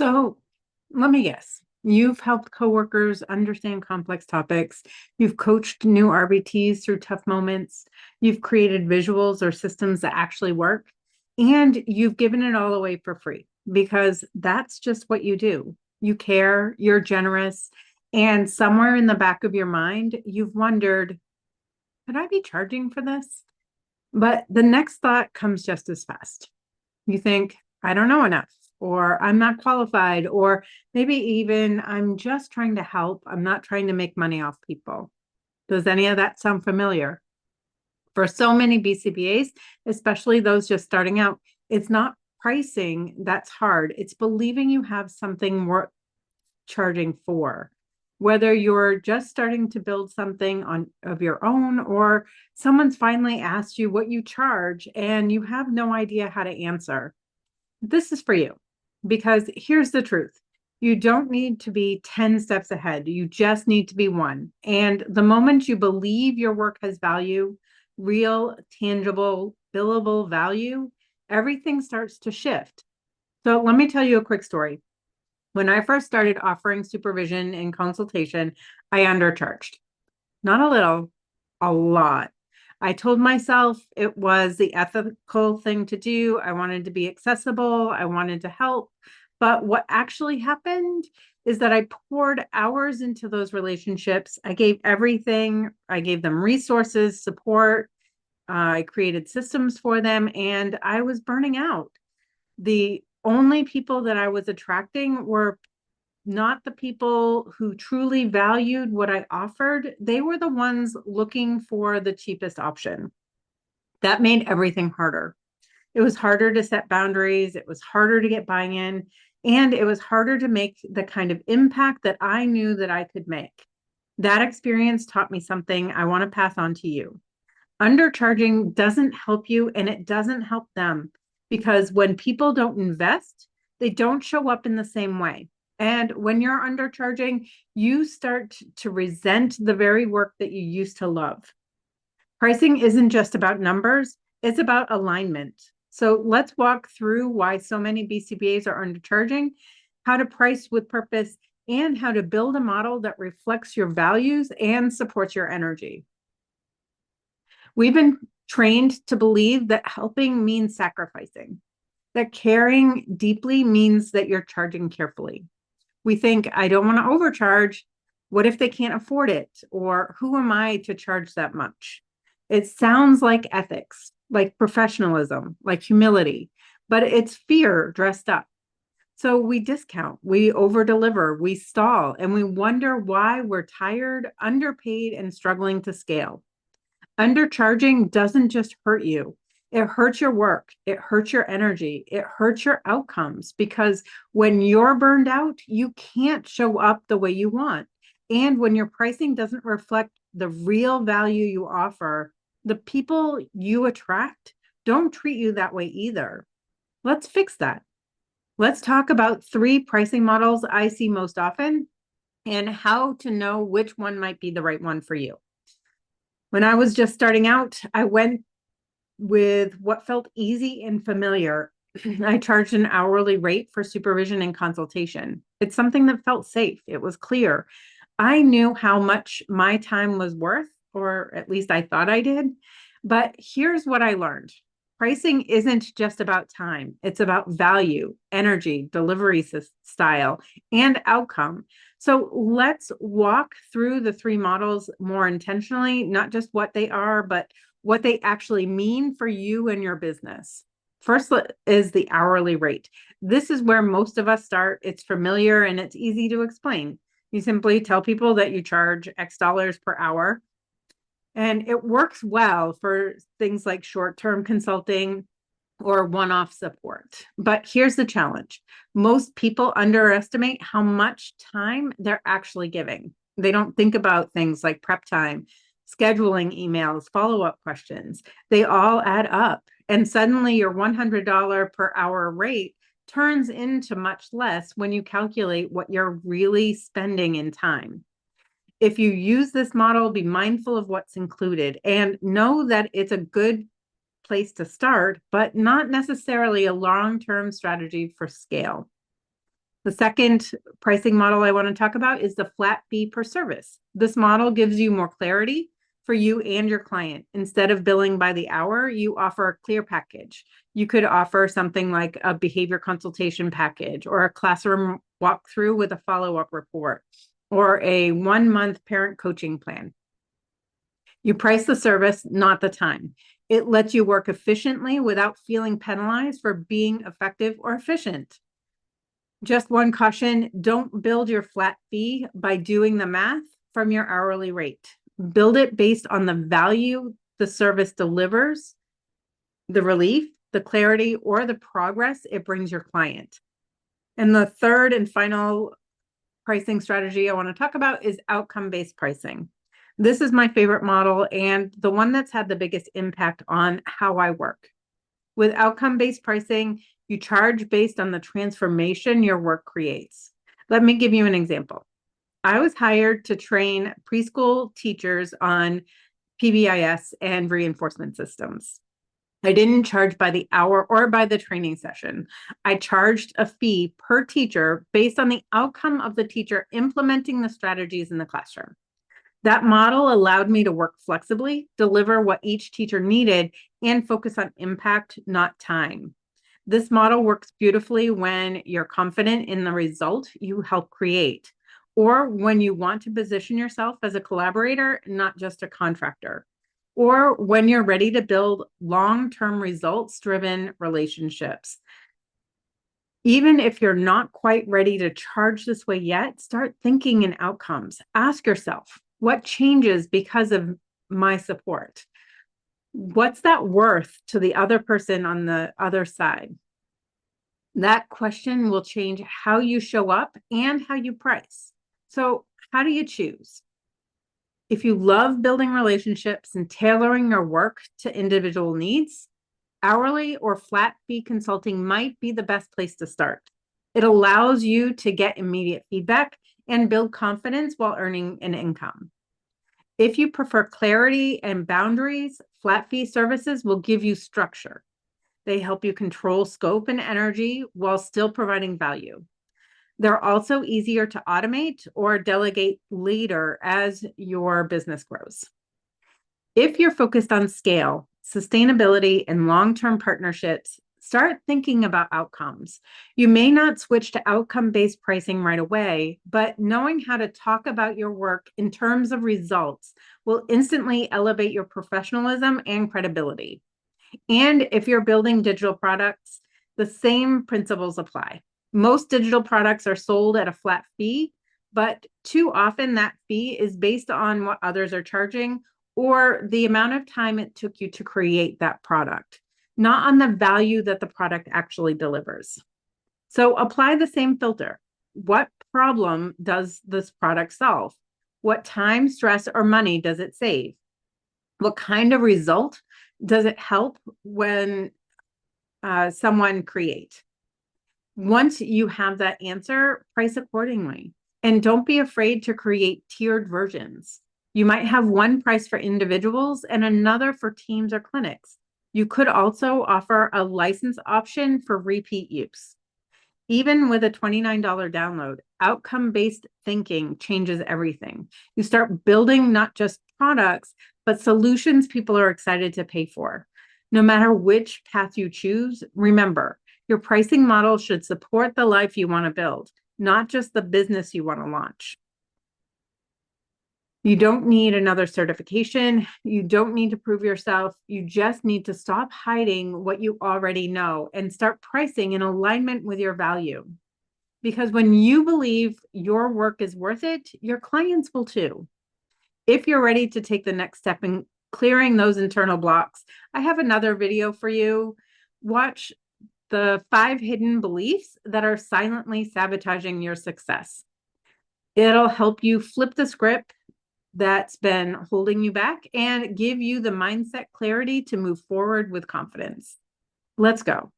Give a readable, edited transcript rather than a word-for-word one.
So let me guess. You've helped coworkers understand complex topics. You've coached new RBTs through tough moments. You've created visuals or systems that actually work. And you've given it all away for free because that's just what you do. You care, you're generous. And somewhere in the back of your mind, you've wondered, could I be charging for this? But the next thought comes just as fast. You think, I don't know enough, or I'm not qualified, or maybe even I'm just trying to help. I'm not trying to make money off people. Does any of that sound familiar? For so many BCBAs, especially those just starting out, it's not pricing that's hard. It's believing you have something worth charging for. Whether you're just starting to build something on of your own, or someone's finally asked you what you charge and you have no idea how to answer, this is for you. Because here's the truth. You don't need to be 10 steps ahead. You just need to be one. And the moment you believe your work has value, real, tangible, billable value, everything starts to shift. So let me tell you a quick story. When I first started offering supervision and consultation, I undercharged. Not a little, a lot. I told myself it was the ethical thing to do. I wanted to be accessible. I wanted to help. But what actually happened is that I poured hours into those relationships. I gave everything. I gave them resources, support. I created systems for them, and I was burning out. The only people that I was attracting were not the people who truly valued what I offered. They were the ones looking for the cheapest option. That made everything harder. It was harder to set boundaries. It was harder to get buy-in. And it was harder to make the kind of impact that I knew that I could make. That experience taught me something I want to pass on to you. Undercharging doesn't help you and it doesn't help them because when people don't invest, they don't show up in the same way. And when you're undercharging, you start to resent the very work that you used to love. Pricing isn't just about numbers, it's about alignment. So let's walk through why so many BCBAs are undercharging, how to price with purpose, and how to build a model that reflects your values and supports your energy. We've been trained to believe that helping means sacrificing, that caring deeply means that you're charging carefully. We think, I don't want to overcharge. What if they can't afford it? Or who am I to charge that much? It sounds like ethics, like professionalism, like humility, but it's fear dressed up. So we discount, we overdeliver, we stall, and we wonder why we're tired, underpaid, and struggling to scale. Undercharging doesn't just hurt you. It hurts your work. It hurts your energy. It hurts your outcomes because when you're burned out, you can't show up the way you want. And when your pricing doesn't reflect the real value you offer, the people you attract don't treat you that way either. Let's fix that. Let's talk about three pricing models I see most often and how to know which one might be the right one for you. When I was just starting out, I went with what felt easy and familiar. I charged an hourly rate for supervision and consultation. It's something that felt safe. It was clear. I knew how much my time was worth, or at least I thought I did. But here's what I learned. Pricing isn't just about time. It's about value, energy, delivery style, and outcome. So let's walk through the three models more intentionally, not just what they are, but what they actually mean for you and your business. First is the hourly rate. This is where most of us start. It's familiar and it's easy to explain. You simply tell people that you charge X dollars per hour. And it works well for things like short-term consulting or one-off support. But here's the challenge. Most people underestimate how much time they're actually giving. They don't think about things like prep time, scheduling emails, follow-up questions. They all add up. And suddenly your $100 per hour rate turns into much less when you calculate what you're really spending in time. If you use this model, be mindful of what's included and know that it's a good place to start, but not necessarily a long-term strategy for scale. The second pricing model I want to talk about is the flat fee per service. This model gives you more clarity for you and your client. Instead of billing by the hour, you offer a clear package. You could offer something like a behavior consultation package or a classroom walkthrough with a follow-up report or a 1-month parent coaching plan. You price the service, not the time. It lets you work efficiently without feeling penalized for being effective or efficient. Just one caution, don't build your flat fee by doing the math from your hourly rate. Build it based on the value the service delivers, the relief, the clarity, or the progress it brings your client. And the third and final pricing strategy I want to talk about is outcome-based pricing. This is my favorite model and the one that's had the biggest impact on how I work. With outcome-based pricing, you charge based on the transformation your work creates. Let me give you an example. I was hired to train preschool teachers on PBIS and reinforcement systems. I didn't charge by the hour or by the training session. I charged a fee per teacher based on the outcome of the teacher implementing the strategies in the classroom. That model allowed me to work flexibly, deliver what each teacher needed, and focus on impact, not time. This model works beautifully when you're confident in the result you help create, or when you want to position yourself as a collaborator, not just a contractor, or when you're ready to build long-term results-driven relationships. Even if you're not quite ready to charge this way yet, start thinking in outcomes. Ask yourself, what changes because of my support? What's that worth to the other person on the other side? That question will change how you show up and how you price. So, how do you choose? If you love building relationships and tailoring your work to individual needs, hourly or flat fee consulting might be the best place to start. It allows you to get immediate feedback and build confidence while earning an income. If you prefer clarity and boundaries, flat fee services will give you structure. They help you control scope and energy while still providing value. They're also easier to automate or delegate later as your business grows. If you're focused on scale, sustainability, and long-term partnerships, start thinking about outcomes. You may not switch to outcome-based pricing right away, but knowing how to talk about your work in terms of results will instantly elevate your professionalism and credibility. And if you're building digital products, the same principles apply. Most digital products are sold at a flat fee, but too often that fee is based on what others are charging or the amount of time it took you to create that product, not on the value that the product actually delivers. So apply the same filter. What problem does this product solve? What time, stress, or money does it save? What kind of result does it help when someone create? Once you have that answer, price accordingly. And don't be afraid to create tiered versions. You might have one price for individuals and another for teams or clinics. You could also offer a license option for repeat use. Even with a $29 download, outcome-based thinking changes everything. You start building not just products, but solutions people are excited to pay for. No matter which path you choose, remember, your pricing model should support the life you want to build, not just the business you want to launch. You don't need another certification. You don't need to prove yourself. You just need to stop hiding what you already know and start pricing in alignment with your value. Because when you believe your work is worth it, your clients will too. If you're ready to take the next step in clearing those internal blocks, I have another video for you. Watch the 5 hidden beliefs that are silently sabotaging your success. It'll help you flip the script that's been holding you back and give you the mindset clarity to move forward with confidence. Let's go.